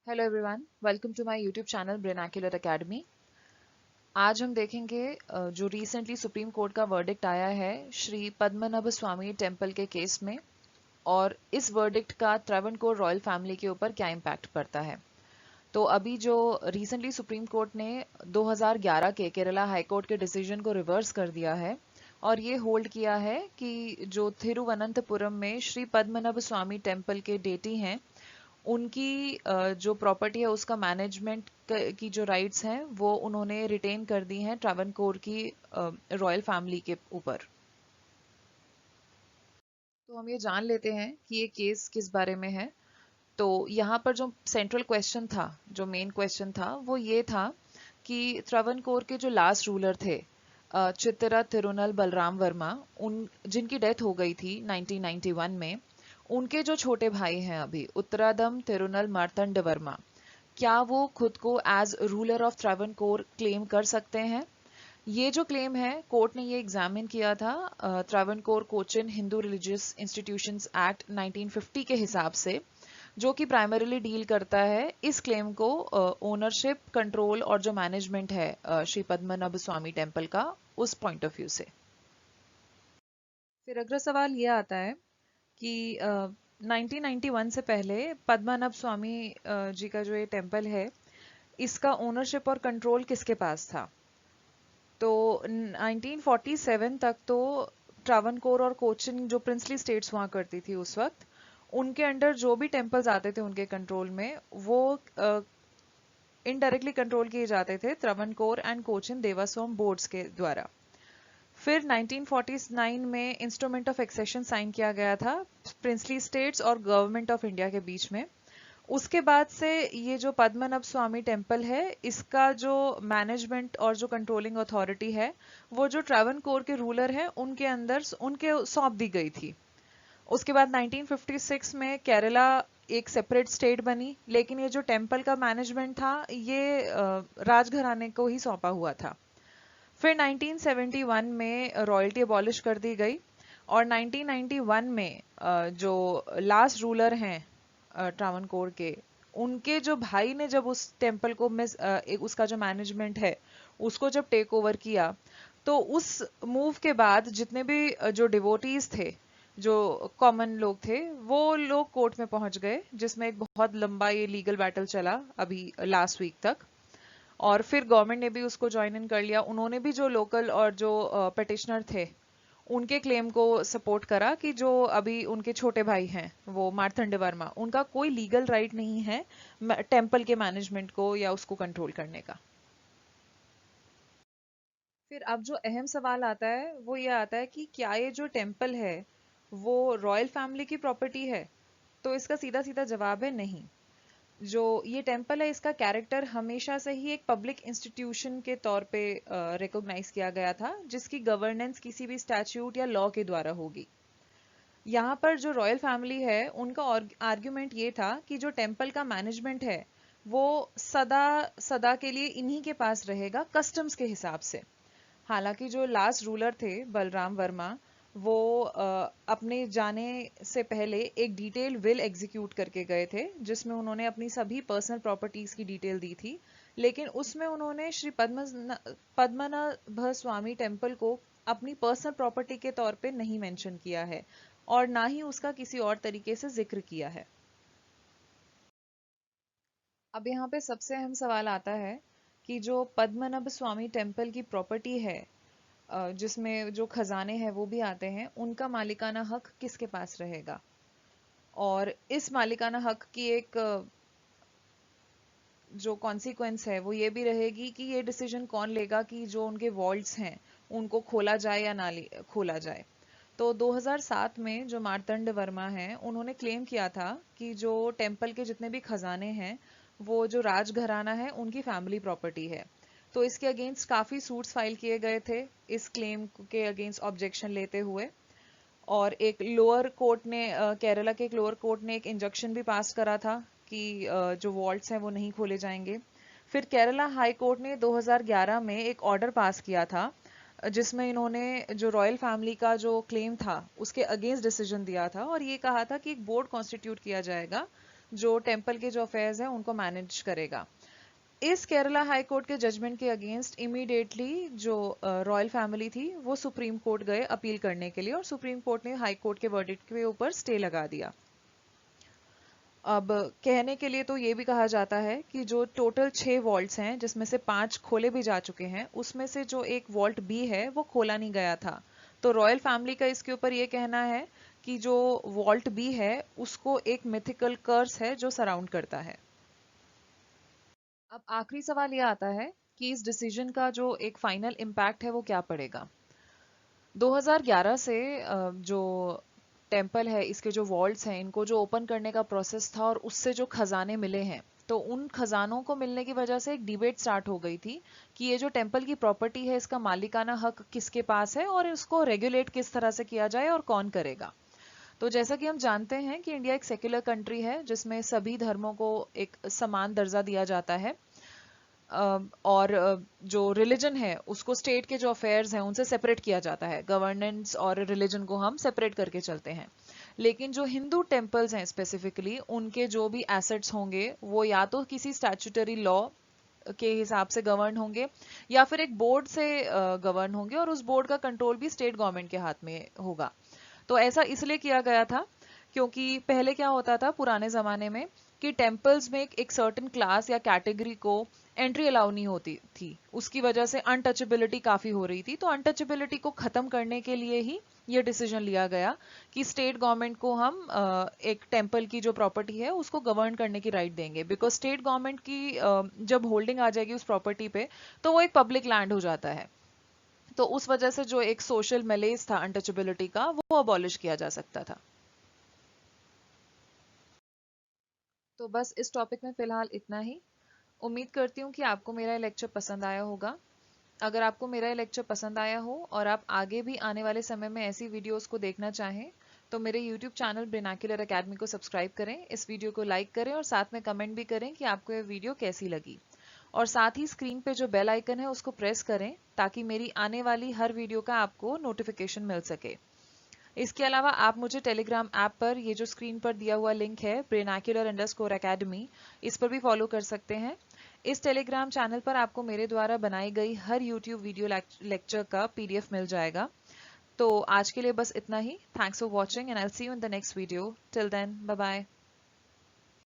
Hello everyone, welcome to my YouTube channel Brainacular academy. आज हम देखेंगे जो रिसेंटली सुप्रीम कोर्ट का वर्डिक्ट आया है श्री पद्मनाभ स्वामी टेम्पल के केस में, और इस वर्डिक्ट का ट्रावनकोर रॉयल फैमिली के ऊपर क्या इम्पैक्ट पड़ता है। तो अभी जो रिसेंटली सुप्रीम कोर्ट ने 2011 के केरला हाई कोर्ट के डिसीजन को रिवर्स कर दिया है और ये होल्ड किया है कि जो थिरुवनंतपुरम में श्री पद्मनाभ स्वामी टेम्पल के डेटी हैं, उनकी जो प्रॉपर्टी है उसका मैनेजमेंट की जो राइट्स हैं वो उन्होंने रिटेन कर दी हैं ट्रावनकोर की रॉयल फैमिली के ऊपर। तो हम ये जान लेते हैं कि ये केस किस बारे में है। तो यहाँ पर जो सेंट्रल क्वेश्चन था, जो मेन क्वेश्चन था, वो ये था कि ट्रावनकोर के जो लास्ट रूलर थे चित्तरा तिरुनल बलराम वर्मा, उन जिनकी डेथ हो गई थी 1991 में, उनके जो छोटे भाई हैं अभी उत्तरादम तिरुनल मार्तंड वर्मा, क्या वो खुद को as ruler of Travancore claim कर सकते हैं। ये जो क्लेम है कोर्ट ने ये एग्जामिन किया था Travancore Cochin Hindu religious institutions act 1950 के हिसाब से, जो कि प्राइमरीली डील करता है इस क्लेम को ओनरशिप, कंट्रोल और जो मैनेजमेंट है श्री पद्मनाभ स्वामी टेम्पल का, उस पॉइंट ऑफ व्यू से। फिर अगला सवाल ये आता है कि 1991 से पहले पद्मनाभ स्वामी जी का जो ये टेम्पल है, इसका ओनरशिप और कंट्रोल किसके पास था। तो 1947 तक तो ट्रावनकोर और कोचिन जो प्रिंसली स्टेट्स हुआ करती थी उस वक्त, उनके अंडर जो भी टेम्पल्स आते थे उनके कंट्रोल में, वो इनडायरेक्टली कंट्रोल किए जाते थे ट्रावनकोर एंड कोचिन देवास्वम बोर्ड्स के द्वारा। फिर 1949 में इंस्ट्रूमेंट ऑफ एक्सेशन साइन किया गया था प्रिंसली स्टेट्स और गवर्नमेंट ऑफ इंडिया के बीच में। उसके बाद से ये जो पद्मनाभ स्वामी टेम्पल है, इसका जो मैनेजमेंट और जो कंट्रोलिंग अथॉरिटी है, वो जो ट्रावनकोर के रूलर हैं उनके अंदर उनके सौंप दी गई थी। उसके बाद 1956 में केरला एक सेपरेट स्टेट बनी, लेकिन ये जो टेम्पल का मैनेजमेंट था ये राजघराने को ही सौंपा हुआ था। फिर 1971 में रॉयल्टी अबॉलिश कर दी गई, और 1991 में जो लास्ट रूलर हैं ट्रावनकोर के, उनके जो भाई ने जब उस टेम्पल को उसका जो मैनेजमेंट है उसको जब टेक ओवर किया, तो उस मूव के बाद जितने भी जो डिवोटीज थे, जो कॉमन लोग थे, वो लोग कोर्ट में पहुंच गए, जिसमें एक बहुत लंबा ये लीगल बैटल चला अभी लास्ट वीक तक। और फिर गवर्नमेंट ने भी उसको ज्वाइन इन कर लिया। उन्होंने भी जो लोकल और जो पिटिशनर थे उनके क्लेम को सपोर्ट करा कि जो अभी उनके छोटे भाई हैं वो मार्तंड वर्मा, उनका कोई लीगल राइट नहीं है टेम्पल के मैनेजमेंट को या उसको कंट्रोल करने का। फिर अब जो अहम सवाल आता है वो ये आता है कि क्या ये जो टेम्पल है वो रॉयल फैमिली की प्रॉपर्टी है। तो इसका सीधा सीधा जवाब है नहीं। जो ये टेम्पल है इसका कैरेक्टर हमेशा से ही एक पब्लिक इंस्टीट्यूशन के तौर पे रिकॉग्नाइज किया गया था, जिसकी गवर्नेंस किसी भी स्टैच्यूट या लॉ के द्वारा होगी। यहाँ पर जो रॉयल फैमिली है उनका आर्ग्यूमेंट ये था कि जो टेम्पल का मैनेजमेंट है वो सदा सदा के लिए इन्हीं के पास रहेगा कस्टम्स के हिसाब से। हालांकि जो लास्ट रूलर थे बलराम वर्मा, वो अपने जाने से पहले एक डिटेल विल एग्जीक्यूट करके गए थे, जिसमें उन्होंने अपनी सभी पर्सनल प्रॉपर्टीज की डिटेल दी थी, लेकिन उसमें उन्होंने श्री पद्मनाभ स्वामी टेम्पल को अपनी पर्सनल प्रॉपर्टी के तौर पे नहीं मेंशन किया है, और ना ही उसका किसी और तरीके से जिक्र किया है। अब यहाँ पे सबसे अहम सवाल आता है कि जो पद्मनाभ स्वामी टेम्पल की प्रॉपर्टी है, जिसमें जो खजाने हैं वो भी आते हैं, उनका मालिकाना हक किसके पास रहेगा। और इस मालिकाना हक की एक जो कॉन्सिक्वेंस है वो ये भी रहेगी कि ये डिसीजन कौन लेगा कि जो उनके वॉल्ट्स हैं उनको खोला जाए या ना खोला जाए। तो 2007 में जो मार्तंड वर्मा हैं उन्होंने क्लेम किया था कि जो टेम्पल के जितने भी खजाने हैं वो जो राजघराना है उनकी फैमिली प्रॉपर्टी है। तो इसके अगेंस्ट काफी सूट्स फाइल किए गए थे इस क्लेम के अगेंस्ट ऑब्जेक्शन लेते हुए। और एक लोअर कोर्ट ने केरला के एक लोअर कोर्ट ने एक इंजंक्शन भी पास करा था कि जो वॉल्ट्स हैं वो नहीं खोले जाएंगे। फिर केरला हाई कोर्ट ने 2011 में एक ऑर्डर पास किया था, जिसमें इन्होंने जो रॉयल फैमिली का जो क्लेम था उसके अगेंस्ट डिसीजन दिया था, और ये कहा था कि एक बोर्ड कॉन्स्टिट्यूट किया जाएगा जो टेम्पल के जो अफेयर्स हैं उनको मैनेज करेगा। इस केरला हाई कोर्ट के जजमेंट के अगेंस्ट इमीडिएटली जो रॉयल फैमिली थी वो सुप्रीम कोर्ट गए अपील करने के लिए, और सुप्रीम कोर्ट ने हाई कोर्ट के वर्डिक्ट के ऊपर स्टे लगा दिया। अब कहने के लिए तो ये भी कहा जाता है कि जो टोटल 6 वॉल्ट्स हैं जिसमें से 5 खोले भी जा चुके हैं, उसमें से जो एक वॉल्ट बी है वो खोला नहीं गया था। तो रॉयल फैमिली का इसके ऊपर ये कहना है कि जो वॉल्ट बी है उसको एक मिथिकल कर्स है जो सराउंड करता है। अब आखिरी सवाल ये आता है कि इस डिसीजन का जो एक फाइनल इम्पैक्ट है वो क्या पड़ेगा। 2011 से जो टेम्पल है इसके जो वॉल्ट्स हैं इनको जो ओपन करने का प्रोसेस था और उससे जो खजाने मिले हैं, तो उन खजानों को मिलने की वजह से एक डिबेट स्टार्ट हो गई थी कि ये जो टेम्पल की प्रॉपर्टी है इसका मालिकाना हक किसके पास है और इसको रेगुलेट किस तरह से किया जाए और कौन करेगा। तो जैसा कि हम जानते हैं कि इंडिया एक सेक्युलर कंट्री है जिसमें सभी धर्मों को एक समान दर्जा दिया जाता है, और जो रिलीजन है उसको स्टेट के जो अफेयर्स हैं उनसे सेपरेट किया जाता है। गवर्नेंस और रिलीजन को हम सेपरेट करके चलते हैं। लेकिन जो हिंदू टेम्पल्स हैं स्पेसिफिकली, उनके जो भी एसेट्स होंगे वो या तो किसी स्टैट्यूटरी लॉ के हिसाब से गवर्न होंगे या फिर एक बोर्ड से गवर्न होंगे, और उस बोर्ड का कंट्रोल भी स्टेट गवर्नमेंट के हाथ में होगा। तो ऐसा इसलिए किया गया था क्योंकि पहले क्या होता था पुराने जमाने में कि टेम्पल्स में एक सर्टेन क्लास या कैटेगरी को एंट्री अलाउ नहीं होती थी, उसकी वजह से अनटचेबिलिटी काफी हो रही थी। तो अनटचेबिलिटी को खत्म करने के लिए ही ये डिसीजन लिया गया कि स्टेट गवर्नमेंट को हम एक टेम्पल की जो प्रॉपर्टी है उसको गवर्न करने की राइट देंगे, बिकॉज स्टेट गवर्नमेंट की जब होल्डिंग आ जाएगी उस प्रॉपर्टी पे तो वो एक पब्लिक लैंड हो जाता है। तो उस वजह से जो एक सोशल मेलेज था अनटचेबिलिटी का वो अबॉलिश किया जा सकता था। तो बस इस टॉपिक में फिलहाल इतना ही। उम्मीद करती हूँ कि आपको मेरा लेक्चर पसंद आया होगा। अगर आपको मेरा लेक्चर पसंद आया हो और आप आगे भी आने वाले समय में ऐसी वीडियोस को देखना चाहें तो मेरे YouTube चैनल ब्रिनाक्युलर एकेडमी को सब्सक्राइब करें, इस वीडियो को लाइक करें और साथ में कमेंट भी करें कि आपको ये वीडियो कैसी लगी। और साथ ही स्क्रीन पे जो बेल आइकन है उसको प्रेस करें ताकि मेरी आने वाली हर वीडियो का आपको नोटिफिकेशन मिल सके। इसके अलावा आप मुझे टेलीग्राम ऐप पर ये जो स्क्रीन पर दिया हुआ लिंक है brinacular_academy, इस पर भी फॉलो कर सकते हैं। इस टेलीग्राम चैनल पर आपको मेरे द्वारा बनाई गई हर यूट्यूब वीडियो लेक्चर का PDF मिल जाएगा। तो आज के लिए बस इतना ही। Thanks for watching and I will see you in the next video. Till then, bye bye.